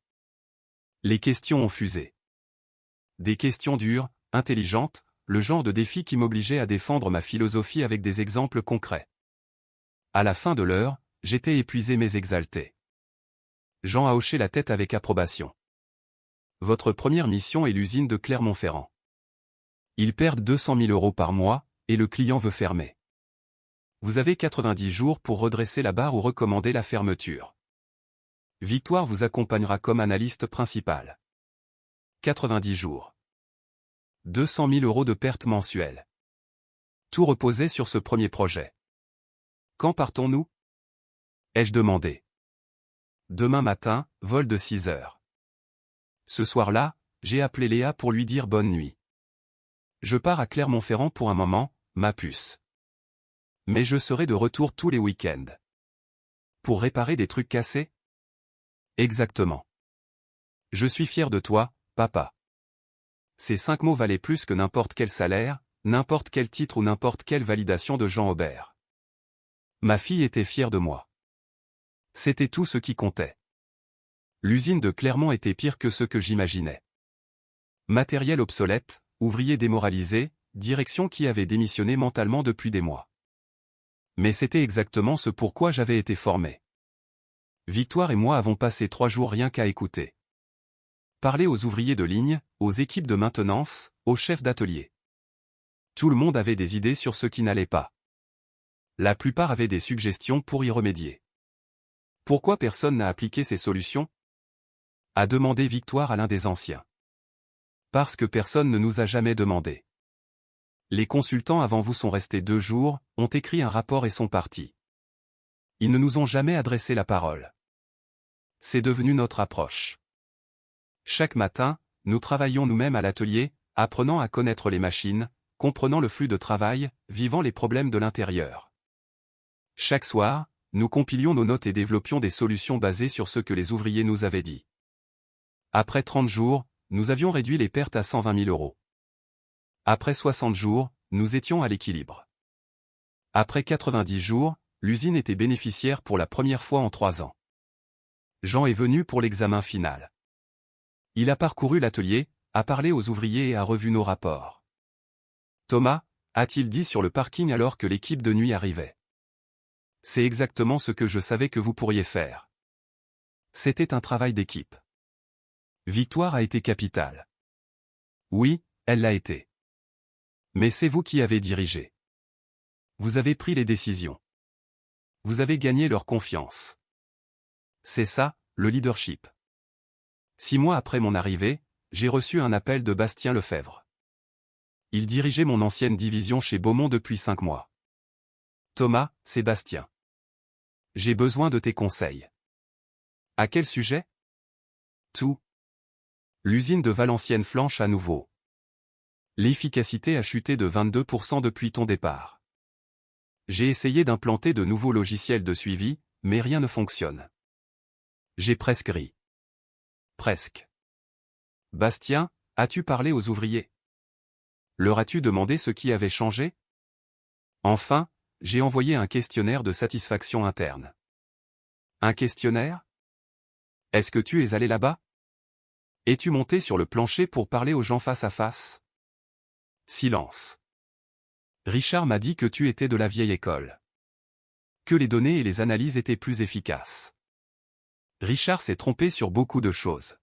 Les questions ont fusé. Des questions dures, intelligentes, le genre de défi qui m'obligeait à défendre ma philosophie avec des exemples concrets. À la fin de l'heure, j'étais épuisé mais exalté. Jean a hoché la tête avec approbation. Votre première mission est l'usine de Clermont-Ferrand. Ils perdent 200 000 € par mois, et le client veut fermer. Vous avez 90 jours pour redresser la barre ou recommander la fermeture. Victoire vous accompagnera comme analyste principal. 90 jours. 200 000 € de pertes mensuelles. Tout reposait sur ce premier projet. Quand partons-nous? Ai-je demandé. Demain matin, vol de 6 heures. Ce soir-là, j'ai appelé Léa pour lui dire bonne nuit. Je pars à Clermont-Ferrand pour un moment, ma puce. Mais je serai de retour tous les week-ends. Pour réparer des trucs cassés? Exactement. Je suis fier de toi, papa. Ces 5 mots valaient plus que n'importe quel salaire, n'importe quel titre ou n'importe quelle validation de Jean Aubert. Ma fille était fière de moi. C'était tout ce qui comptait. L'usine de Clermont était pire que ce que j'imaginais. Matériel obsolète, ouvriers démoralisés, direction qui avait démissionné mentalement depuis des mois. Mais c'était exactement ce pourquoi j'avais été formé. Victoire et moi avons passé 3 jours rien qu'à écouter. Parler aux ouvriers de ligne, aux équipes de maintenance, aux chefs d'atelier. Tout le monde avait des idées sur ce qui n'allait pas. La plupart avaient des suggestions pour y remédier. Pourquoi personne n'a appliqué ces solutions? A demandé Victoire à l'un des anciens. Parce que personne ne nous a jamais demandé. Les consultants avant vous sont restés 2 jours, ont écrit un rapport et sont partis. Ils ne nous ont jamais adressé la parole. C'est devenu notre approche. Chaque matin, nous travaillons nous-mêmes à l'atelier, apprenant à connaître les machines, comprenant le flux de travail, vivant les problèmes de l'intérieur. Chaque soir, nous compilions nos notes et développions des solutions basées sur ce que les ouvriers nous avaient dit. Après 30 jours, nous avions réduit les pertes à 120 000 €. Après 60 jours, nous étions à l'équilibre. Après 90 jours, l'usine était bénéficiaire pour la première fois en 3 ans. Jean est venu pour l'examen final. Il a parcouru l'atelier, a parlé aux ouvriers et a revu nos rapports. Thomas, a-t-il dit sur le parking alors que l'équipe de nuit arrivait. C'est exactement ce que je savais que vous pourriez faire. C'était un travail d'équipe. Victoire a été capitale. Oui, elle l'a été. Mais c'est vous qui avez dirigé. Vous avez pris les décisions. Vous avez gagné leur confiance. C'est ça, le leadership. 6 mois après mon arrivée, j'ai reçu un appel de Bastien Lefebvre. Il dirigeait mon ancienne division chez Beaumont depuis 5 mois. Thomas, c'est Bastien. J'ai besoin de tes conseils. À quel sujet? Tout. L'usine de Valenciennes flanche à nouveau. L'efficacité a chuté de 22% depuis ton départ. J'ai essayé d'implanter de nouveaux logiciels de suivi, mais rien ne fonctionne. J'ai presque ri. Presque. Bastien, as-tu parlé aux ouvriers? Leur as-tu demandé ce qui avait changé? Enfin, j'ai envoyé un questionnaire de satisfaction interne. Un questionnaire? Est-ce que tu es allé là-bas? Es-tu monté sur le plancher pour parler aux gens face à face? Silence. Richard m'a dit que tu étais de la vieille école. Que les données et les analyses étaient plus efficaces. Richard s'est trompé sur beaucoup de choses.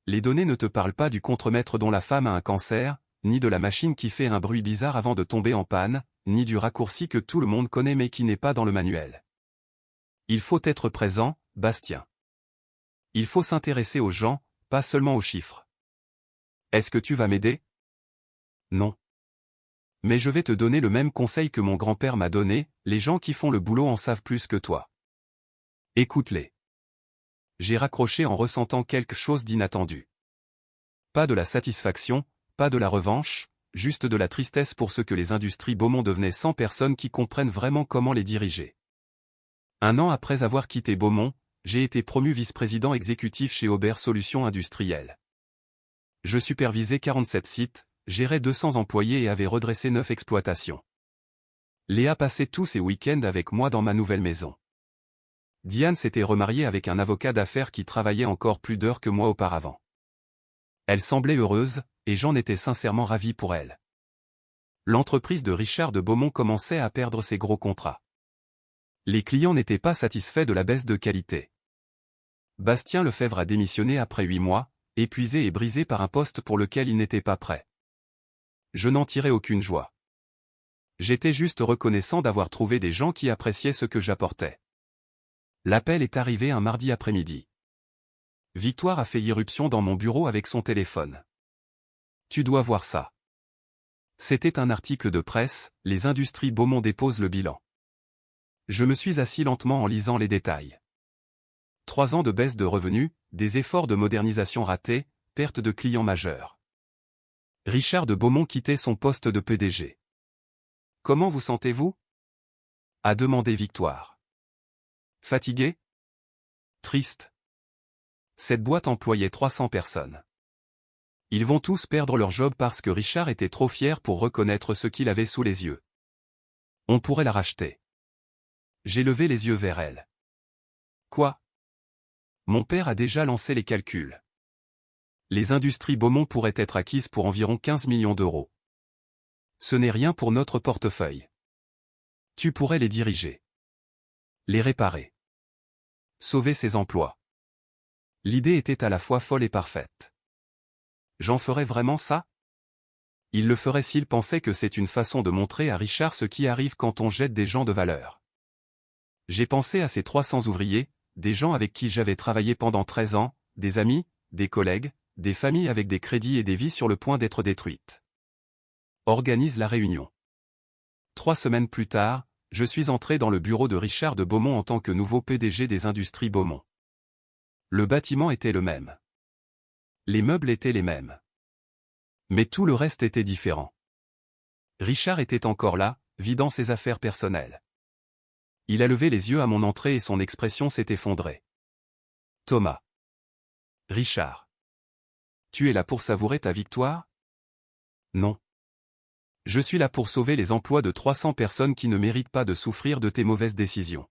Les données ne te parlent pas du contremaître dont la femme a un cancer, ni de la machine qui fait un bruit bizarre avant de tomber en panne, ni du raccourci que tout le monde connaît mais qui n'est pas dans le manuel. Il faut être présent, Bastien. Il faut s'intéresser aux gens, pas seulement aux chiffres. Est-ce que tu vas m'aider? Non. Mais je vais te donner le même conseil que mon grand-père m'a donné, les gens qui font le boulot en savent plus que toi. Écoute-les. J'ai raccroché en ressentant quelque chose d'inattendu. Pas de la satisfaction, pas de la revanche, juste de la tristesse pour ce que les industries Beaumont devenaient sans personne qui comprenne vraiment comment les diriger. 1 an après avoir quitté Beaumont, j'ai été promu vice-président exécutif chez Aubert Solutions Industrielles. Je supervisais 47 sites, gérais 200 employés et avais redressé 9 exploitations. Léa passait tous ses week-ends avec moi dans ma nouvelle maison. Diane s'était remariée avec un avocat d'affaires qui travaillait encore plus d'heures que moi auparavant. Elle semblait heureuse, et j'en étais sincèrement ravi pour elle. L'entreprise de Richard de Beaumont commençait à perdre ses gros contrats. Les clients n'étaient pas satisfaits de la baisse de qualité. Bastien Lefebvre a démissionné après 8 mois, épuisé et brisé par un poste pour lequel il n'était pas prêt. Je n'en tirais aucune joie. J'étais juste reconnaissant d'avoir trouvé des gens qui appréciaient ce que j'apportais. L'appel est arrivé un mardi après-midi. Victoire a fait irruption dans mon bureau avec son téléphone. Tu dois voir ça. C'était un article de presse, les industries Beaumont déposent le bilan. Je me suis assis lentement en lisant les détails. 3 ans de baisse de revenus, des efforts de modernisation ratés, perte de clients majeurs. Richard de Beaumont quittait son poste de PDG. Comment vous sentez-vous? A demandé Victoire. Fatigué? Triste. Cette boîte employait 300 personnes. Ils vont tous perdre leur job parce que Richard était trop fier pour reconnaître ce qu'il avait sous les yeux. On pourrait la racheter. J'ai levé les yeux vers elle. Quoi? Mon père a déjà lancé les calculs. Les industries Beaumont pourraient être acquises pour environ 15 millions d'euros. Ce n'est rien pour notre portefeuille. Tu pourrais les diriger. Les réparer. Sauver ses emplois. L'idée était à la fois folle et parfaite. J'en ferais vraiment ça? Il le ferait s'il pensait que c'est une façon de montrer à Richard ce qui arrive quand on jette des gens de valeur. J'ai pensé à ces 300 ouvriers, des gens avec qui j'avais travaillé pendant 13 ans, des amis, des collègues, des familles avec des crédits et des vies sur le point d'être détruites. Organise la réunion. 3 semaines plus tard, je suis entré dans le bureau de Richard de Beaumont en tant que nouveau PDG des industries Beaumont. Le bâtiment était le même. Les meubles étaient les mêmes. Mais tout le reste était différent. Richard était encore là, vidant ses affaires personnelles. Il a levé les yeux à mon entrée et son expression s'est effondrée. Thomas. Richard. Tu es là pour savourer ta victoire? Non. Je suis là pour sauver les emplois de 300 personnes qui ne méritent pas de souffrir de tes mauvaises décisions.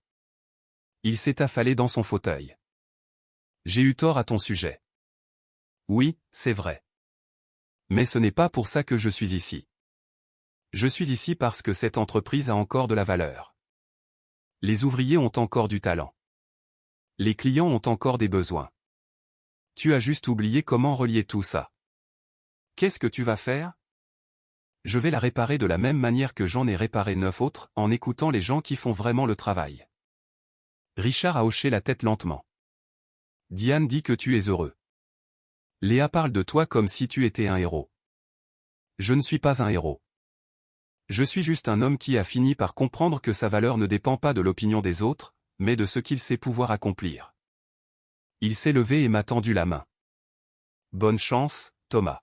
Il s'est affalé dans son fauteuil. J'ai eu tort à ton sujet. Oui, c'est vrai. Mais ce n'est pas pour ça que je suis ici. Je suis ici parce que cette entreprise a encore de la valeur. Les ouvriers ont encore du talent. Les clients ont encore des besoins. Tu as juste oublié comment relier tout ça. Qu'est-ce que tu vas faire? Je vais la réparer de la même manière que j'en ai réparé 9 autres, en écoutant les gens qui font vraiment le travail. Richard a hoché la tête lentement. Diane dit que tu es heureux. Léa parle de toi comme si tu étais un héros. Je ne suis pas un héros. Je suis juste un homme qui a fini par comprendre que sa valeur ne dépend pas de l'opinion des autres, mais de ce qu'il sait pouvoir accomplir. Il s'est levé et m'a tendu la main. Bonne chance, Thomas.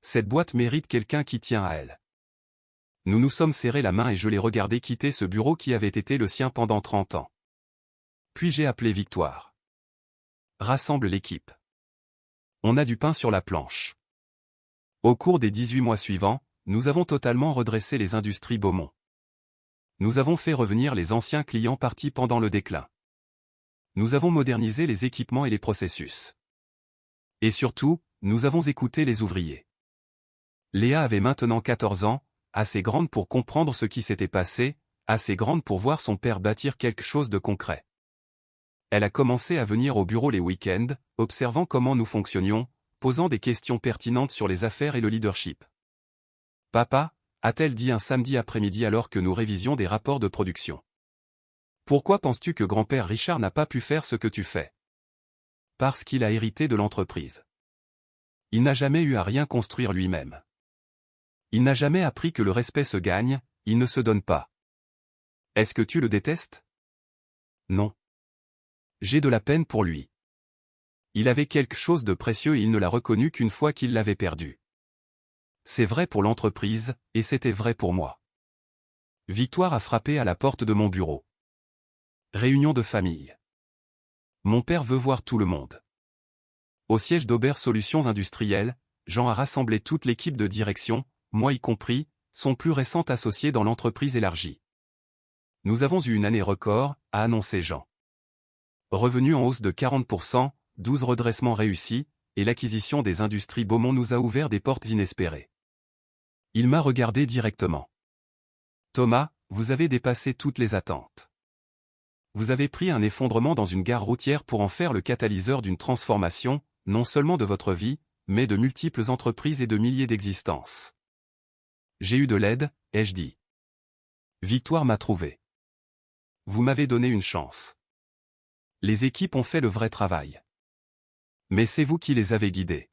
Cette boîte mérite quelqu'un qui tient à elle. Nous nous sommes serrés la main et je l'ai regardé quitter ce bureau qui avait été le sien pendant 30 ans. Puis j'ai appelé Victoire. Rassemble l'équipe. On a du pain sur la planche. Au cours des 18 mois suivants, nous avons totalement redressé les industries Beaumont. Nous avons fait revenir les anciens clients partis pendant le déclin. Nous avons modernisé les équipements et les processus. Et surtout, nous avons écouté les ouvriers. Léa avait maintenant 14 ans, assez grande pour comprendre ce qui s'était passé, assez grande pour voir son père bâtir quelque chose de concret. Elle a commencé à venir au bureau les week-ends, observant comment nous fonctionnions, posant des questions pertinentes sur les affaires et le leadership. « Papa » a-t-elle dit un samedi après-midi alors que nous révisions des rapports de production. « Pourquoi penses-tu que grand-père Richard n'a pas pu faire ce que tu fais? » Parce qu'il a hérité de l'entreprise. Il n'a jamais eu à rien construire lui-même. Il n'a jamais appris que le respect se gagne, il ne se donne pas. Est-ce que tu le détestes? Non. J'ai de la peine pour lui. Il avait quelque chose de précieux et il ne l'a reconnu qu'une fois qu'il l'avait perdu. C'est vrai pour l'entreprise, et c'était vrai pour moi. Victoire a frappé à la porte de mon bureau. Réunion de famille. Mon père veut voir tout le monde. Au siège d'Aubert Solutions Industrielles, Jean a rassemblé toute l'équipe de direction, moi y compris, son plus récent associé dans l'entreprise élargie. Nous avons eu une année record, a annoncé Jean. Revenu en hausse de 40%, 12 redressements réussis, et l'acquisition des Industries Beaumont nous a ouvert des portes inespérées. Il m'a regardé directement. Thomas, vous avez dépassé toutes les attentes. Vous avez pris un effondrement dans une gare routière pour en faire le catalyseur d'une transformation, non seulement de votre vie, mais de multiples entreprises et de milliers d'existences. J'ai eu de l'aide, ai-je dit. Victoire m'a trouvé. Vous m'avez donné une chance. Les équipes ont fait le vrai travail. Mais c'est vous qui les avez guidées.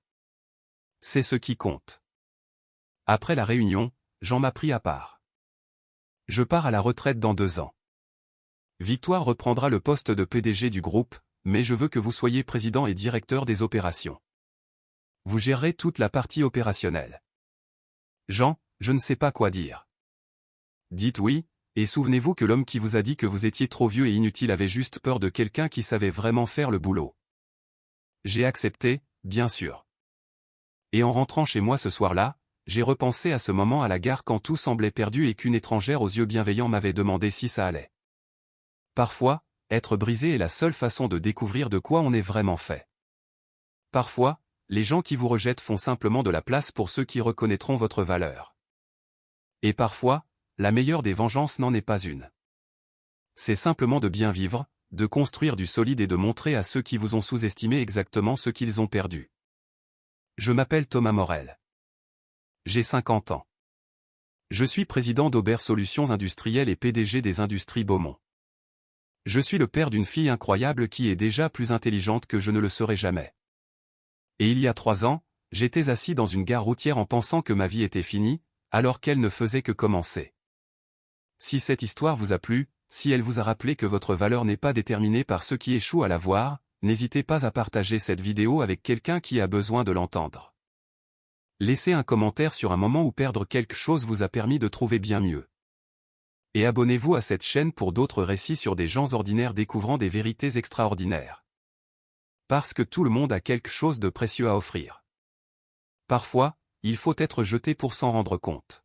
C'est ce qui compte. Après la réunion, Jean m'a pris à part. Je pars à la retraite dans 2 ans. Victoire reprendra le poste de PDG du groupe, mais je veux que vous soyez président et directeur des opérations. Vous gérerez toute la partie opérationnelle. Jean, je ne sais pas quoi dire. Dites oui, et souvenez-vous que l'homme qui vous a dit que vous étiez trop vieux et inutile avait juste peur de quelqu'un qui savait vraiment faire le boulot. J'ai accepté, bien sûr. Et en rentrant chez moi ce soir-là, j'ai repensé à ce moment à la gare quand tout semblait perdu et qu'une étrangère aux yeux bienveillants m'avait demandé si ça allait. Parfois, être brisé est la seule façon de découvrir de quoi on est vraiment fait. Parfois, les gens qui vous rejettent font simplement de la place pour ceux qui reconnaîtront votre valeur. Et parfois, la meilleure des vengeances n'en est pas une. C'est simplement de bien vivre, de construire du solide et de montrer à ceux qui vous ont sous-estimé exactement ce qu'ils ont perdu. Je m'appelle Thomas Morel. J'ai 50 ans. Je suis président d'Aubert Solutions Industrielles et PDG des Industries Beaumont. Je suis le père d'une fille incroyable qui est déjà plus intelligente que je ne le serai jamais. Et il y a 3 ans, j'étais assis dans une gare routière en pensant que ma vie était finie, alors qu'elle ne faisait que commencer. Si cette histoire vous a plu, si elle vous a rappelé que votre valeur n'est pas déterminée par ceux qui échouent à la voir, n'hésitez pas à partager cette vidéo avec quelqu'un qui a besoin de l'entendre. Laissez un commentaire sur un moment où perdre quelque chose vous a permis de trouver bien mieux. Et abonnez-vous à cette chaîne pour d'autres récits sur des gens ordinaires découvrant des vérités extraordinaires. Parce que tout le monde a quelque chose de précieux à offrir. Parfois, il faut être jeté pour s'en rendre compte.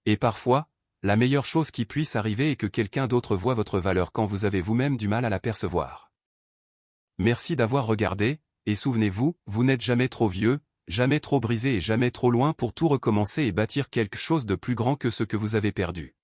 Et parfois, la meilleure chose qui puisse arriver est que quelqu'un d'autre voit votre valeur quand vous avez vous-même du mal à la percevoir. Merci d'avoir regardé, et souvenez-vous, vous n'êtes jamais trop vieux, jamais trop brisé et jamais trop loin pour tout recommencer et bâtir quelque chose de plus grand que ce que vous avez perdu.